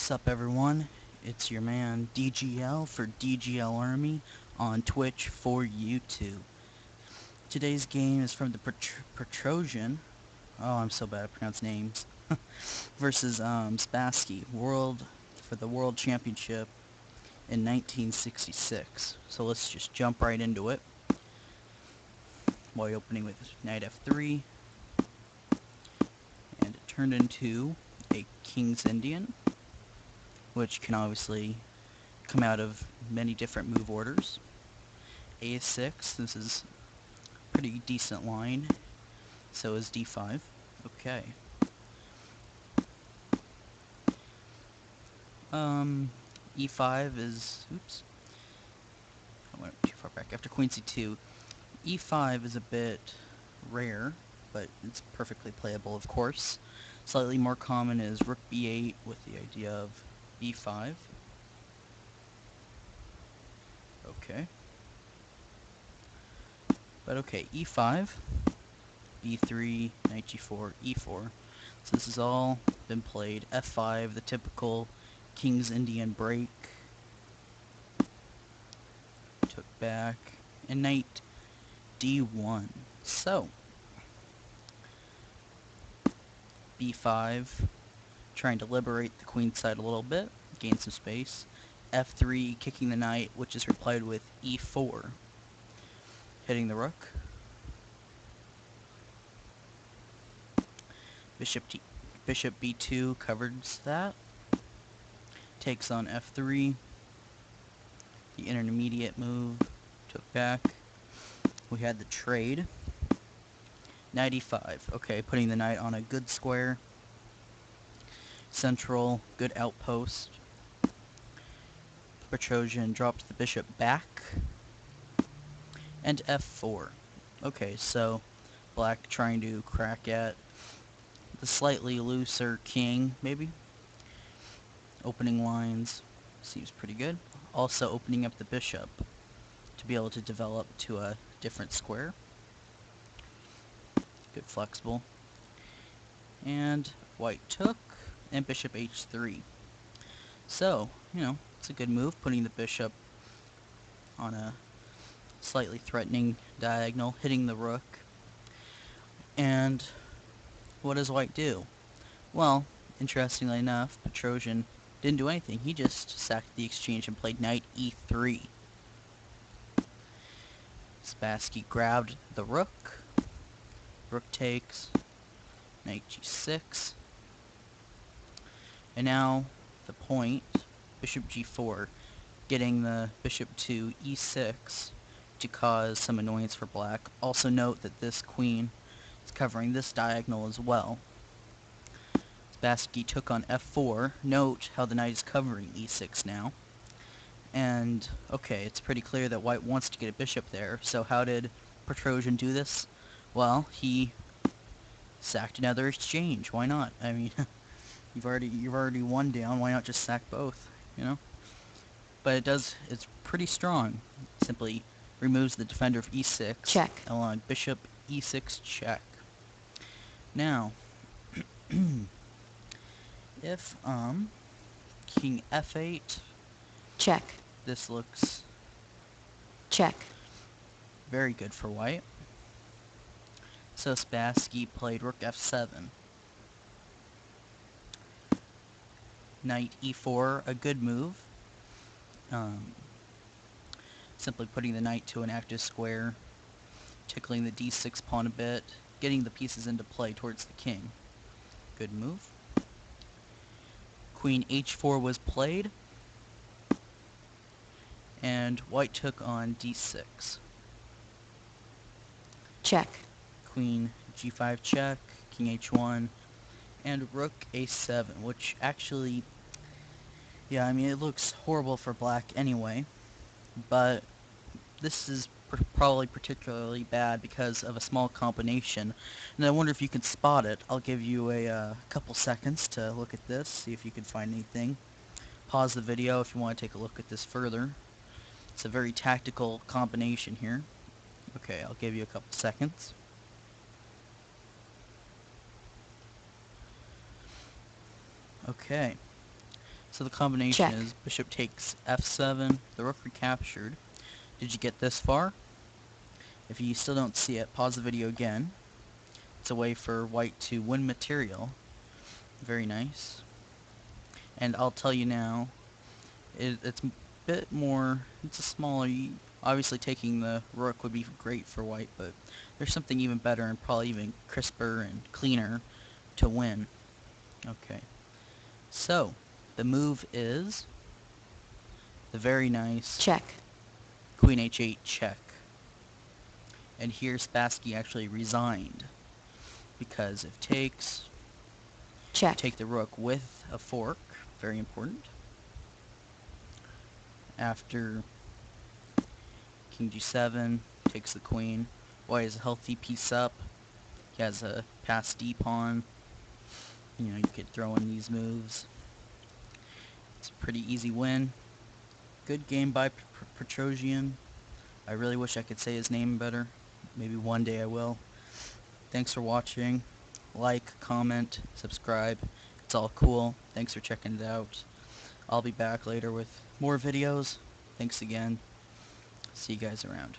Sup everyone, it's your man DGL for DGL Army on Twitch for YouTube. Today's game is from the Petrosian, oh I'm so bad at pronouncing names, versus Spassky, for the World Championship in 1966. So let's just jump right into it. While opening with Knight F3, and it turned into a King's Indian, which can obviously come out of many different move orders. A6, this is a pretty decent line. So is D5. Okay. E5 is, oops, I went too far back. After Queen C2, E5 is a bit rare, but it's perfectly playable, of course. Slightly more common is Rook B8 with the idea of B5. Okay. But okay, E5, B3, Knight G4, E4. So this has all been played. F5, the typical King's Indian break. Took back. And Knight D1. So, B5, trying to liberate the queen side a little bit, gain some space. F3, kicking the knight, which is replied with E4, hitting the rook. Bishop B2 covers that. Takes on F3. The intermediate move, took back. We had the trade. Knight E5. Okay, putting the knight on a good square. Central, good outpost. Petrosian dropped the bishop back. And F4. Okay, so black trying to crack at the slightly looser king, maybe. Opening lines seems pretty good. Also opening up the bishop to be able to develop to a different square. Good flexible. And white took, and bishop H3. So, you know, it's a good move, putting the bishop on a slightly threatening diagonal, hitting the rook. And what does white do? Well, interestingly enough, Petrosian didn't do anything. He just sacked the exchange and played Knight E3. Spassky grabbed the rook. Rook takes. Knight G6. And now the point, bishop G4, getting the bishop to E6 to cause some annoyance for black. Also note that this queen is covering this diagonal as well. Spassky took on F4. Note how the knight is covering E6 now. And, okay, it's pretty clear that white wants to get a bishop there. So how did Petrosian do this? Well, he sacked another exchange. Why not? I mean, you've already one down. Why not just sack both? You know. But it's pretty strong. Simply removes the defender of E6. Check. Along bishop E6 check. Now, if king F8. Check. This looks Check. very good for white. So Spassky played rook F7. Knight E4, a good move. Simply putting the knight to an active square, tickling the D6 pawn a bit, getting the pieces into play towards the king. Good move. Queen H4 was played, and white took on D6. Check. Queen G5 check, King H1, and Rook A7, which actually, yeah, I mean, it looks horrible for black anyway, but this is probably particularly bad because of a small combination, and I wonder if you can spot it. I'll give you a couple seconds to look at this, see if you can find anything. Pause the video if you want to take a look at this further. It's a very tactical combination here. Okay, I'll give you a couple seconds. Okay, So the combination Check. is bishop takes f7, the rook recaptured. Did you get this far? If you still don't see it, pause the video again. It's a way for white to win material. Very nice. And I'll tell you now, it's a bit more, it's a smaller, obviously taking the rook would be great for white, but there's something even better and probably even crisper and cleaner to win. Okay. So, the move is the very nice Check. Queen h8 check. And here Spassky actually resigned, because if takes, Check. take the rook with a fork, very important. After king g7, takes the queen. White is a healthy piece up. He has a pass d pawn. You know, you could throw in these moves. It's a pretty easy win. Good game by Petrosian. I really wish I could say his name better. Maybe one day I will. Thanks for watching. Like, comment, subscribe. It's all cool. Thanks for checking it out. I'll be back later with more videos. Thanks again. See you guys around.